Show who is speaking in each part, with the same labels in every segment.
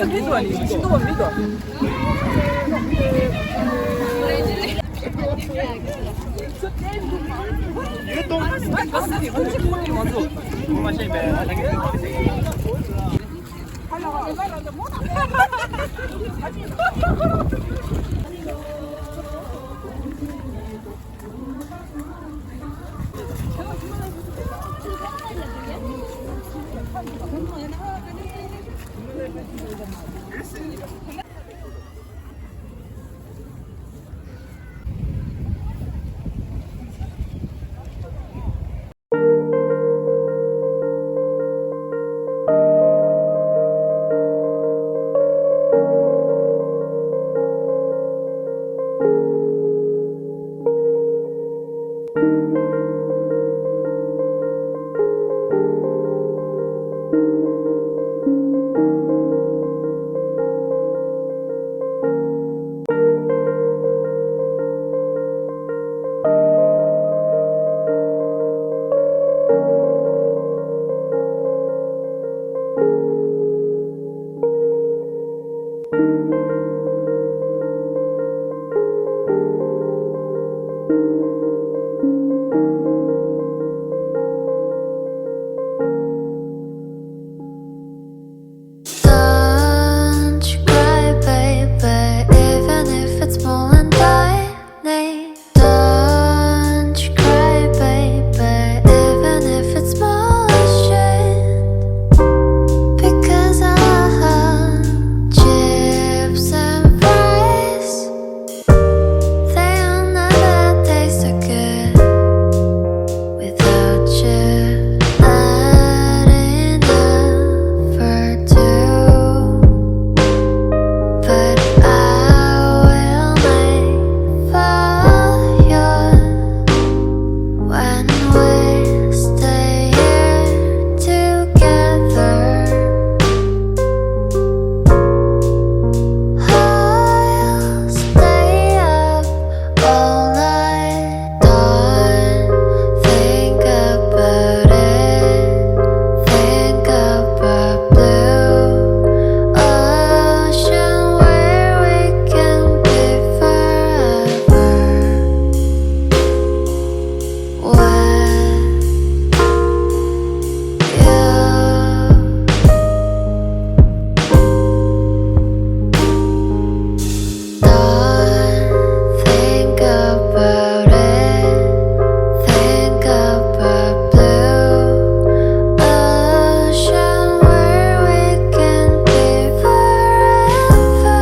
Speaker 1: 미도 아니 신도원 미도.
Speaker 2: 이것도
Speaker 1: 맞으니 음식 먹는 거 맞어.
Speaker 2: 뭐 맛이 배.
Speaker 3: Don't you cry, baby, even if it's more and tiny. Don't you cry, baby, even if it's bullshit. Because I have chips and fries. They'll never taste so good without you. Not enough for two, but I will make for you when we stay here together. I'll stay up all night. Don't think about it. Think about blue ocean where we can be forever. Don't think about it. Think about blue ocean where we can be forever.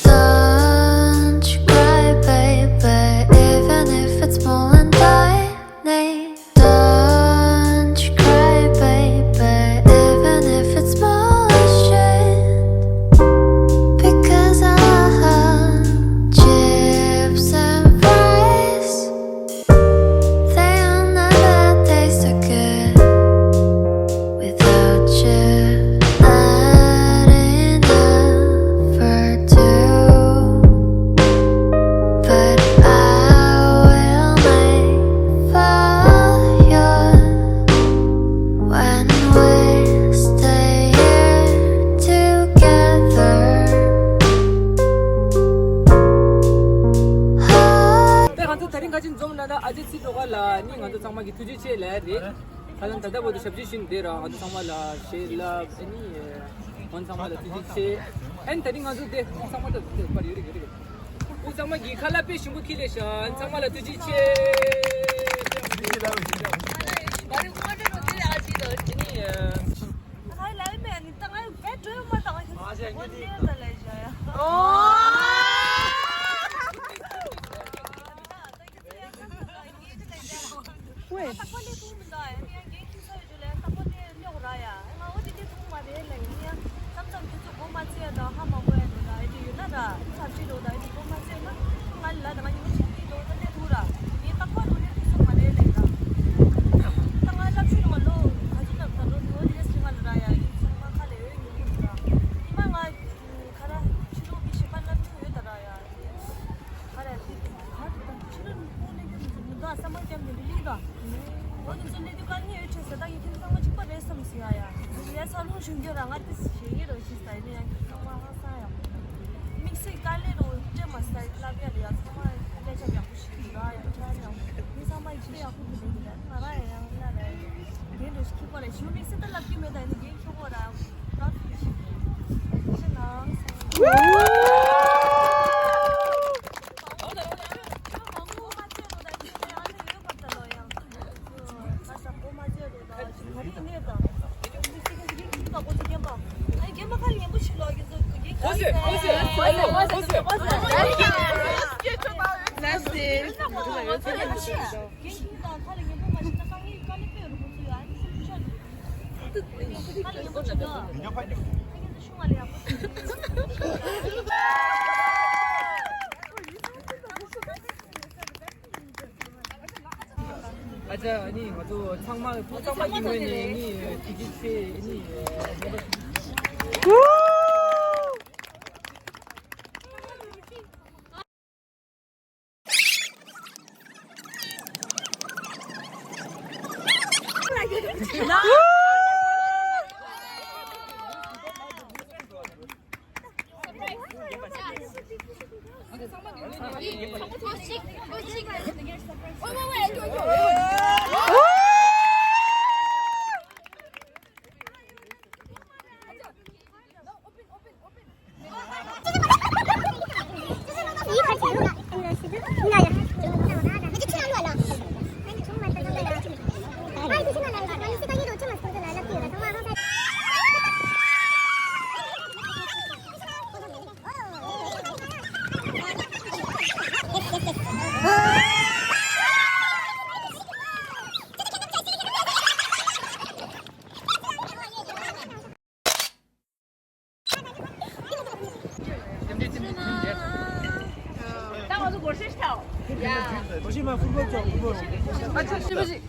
Speaker 3: Don't you cry, baby, even if it's more and tiny. Don't you cry, baby, even if it's bullshit. Because I have chips and fries. They'll never taste so good without you. Not enough for two, but I will make for you when we stay here together.
Speaker 1: 내가 다른 가진 좀 나다 아저씨 도가라 니 가도 정말 두지 제래. 하는 다다 보도 섭지 신데라 가도 정말 라 셰라 아니 원상마다 뒤지 엔터링 아주 돼 원상마다 빨리 이렇게 원상마 이칼라페 신부키레션 상마다 뒤지 말이 우마대로 아지도 아니야
Speaker 4: hay lấy mẹ người ta nói bé trước mà tao quân đi ta lấy rồi 왜? 딱 걸리 부분다. 그냥 얘기 서줄래. 딱 걸리 려고라야. 나 어디 뒤도 말해. 그냥 잠잠 계속 고마지야다. 하면 뭐해도다. 이제 유나다. 잡지도다. 이제 고마지나. 말라다. 많이 무식이도 근데 돌아. 이 딱봐도 계속 말해 내가. 당한 잡지는 말로 가지나 없다로 어디에 생활라야. 이 정말 칼에 여행이니까. 이만가 가라. 치료 비시 만나 투여다라야. 가라. 치료는 보내는 sama jam ni liga. Orang tu ni kan ni itu sedang itu sama cepat resam siaya. Dia selalu sungguh orang artis sihir itu style ni yang sama saya. Mix kali itu je mas style lagi dia sama dia cakap aku sihir ya macam ni sama itu aku tu dia. Mana yang mana dia tu skip boleh. Show mix itu lagi meda ini game show orang. Tapi senang.
Speaker 1: 아자 아니 아주 창마 이면이 디지털 이
Speaker 2: 보시면 풀벌죠 풀벌.
Speaker 1: 아저 시부지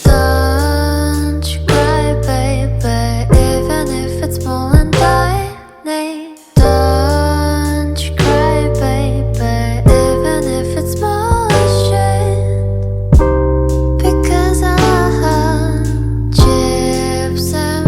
Speaker 3: Don't you cry, baby, even if it's pouring lightning. Don't you cry, baby, even if it's bullshit. Because I have chips and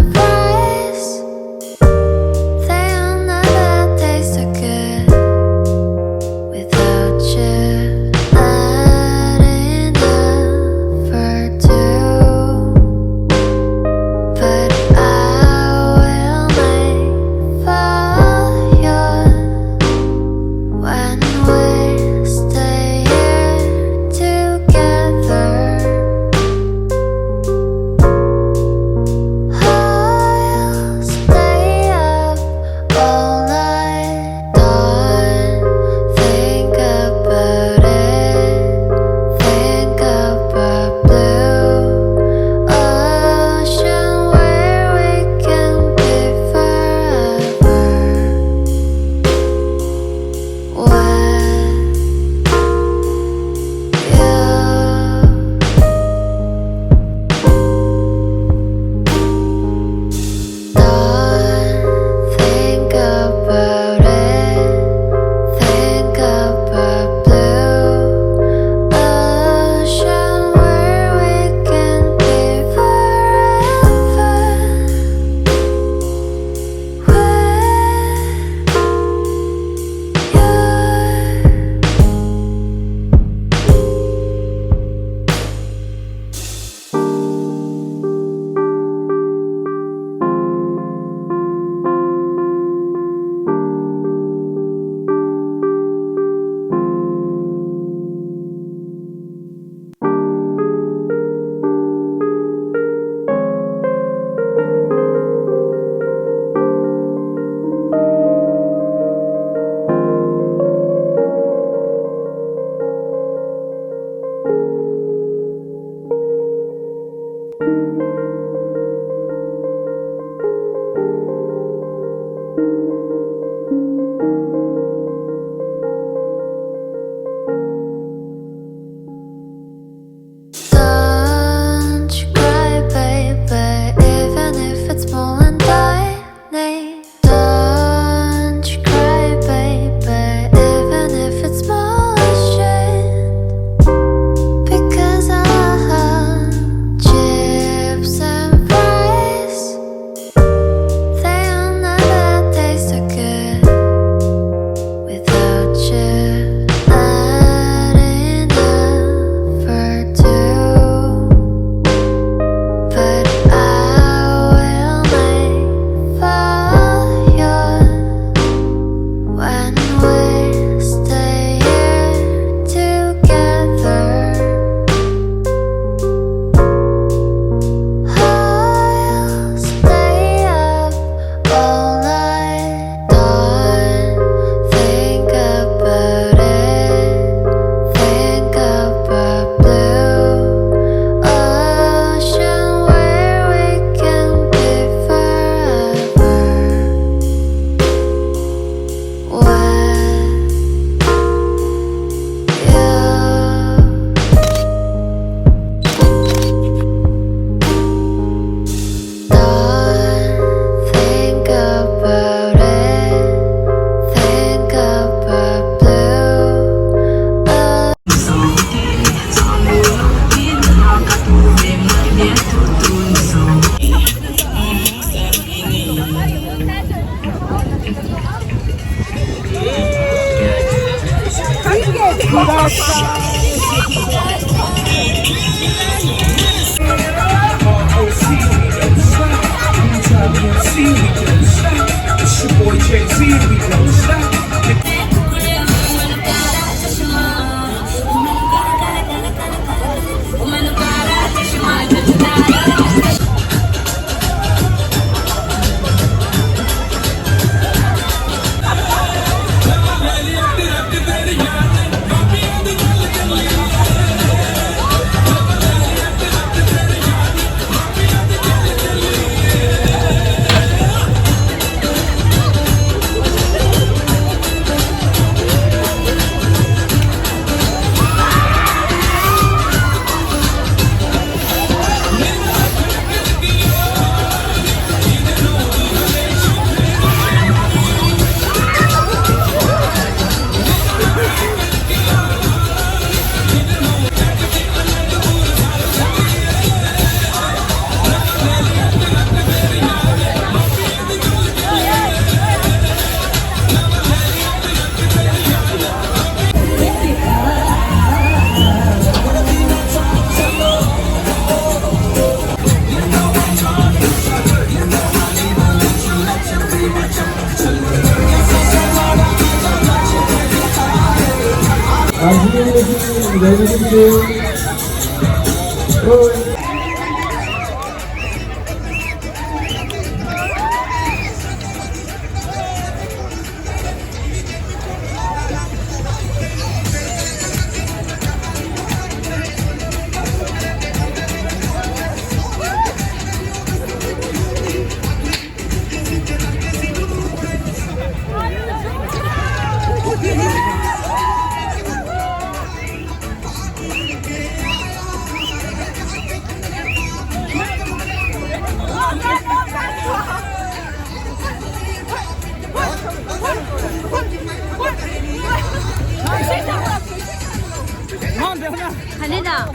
Speaker 5: 내려주세요.
Speaker 4: 달리자.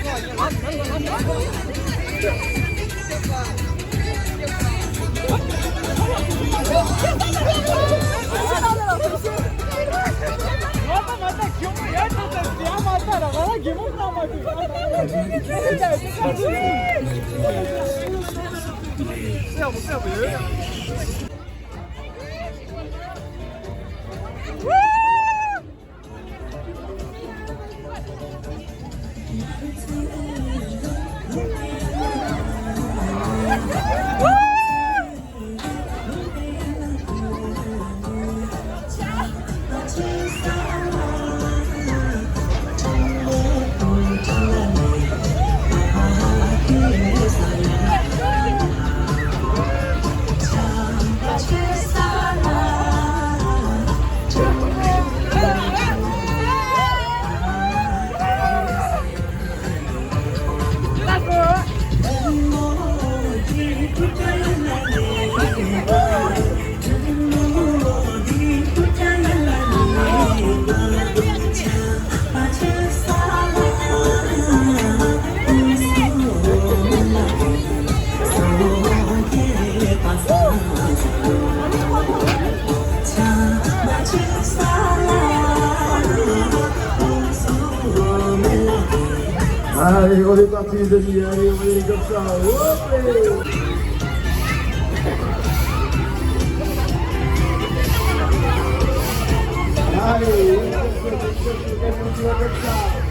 Speaker 5: Allez, on est parti les amis, allez, on est comme ça. Hop, allez, on va comme ça.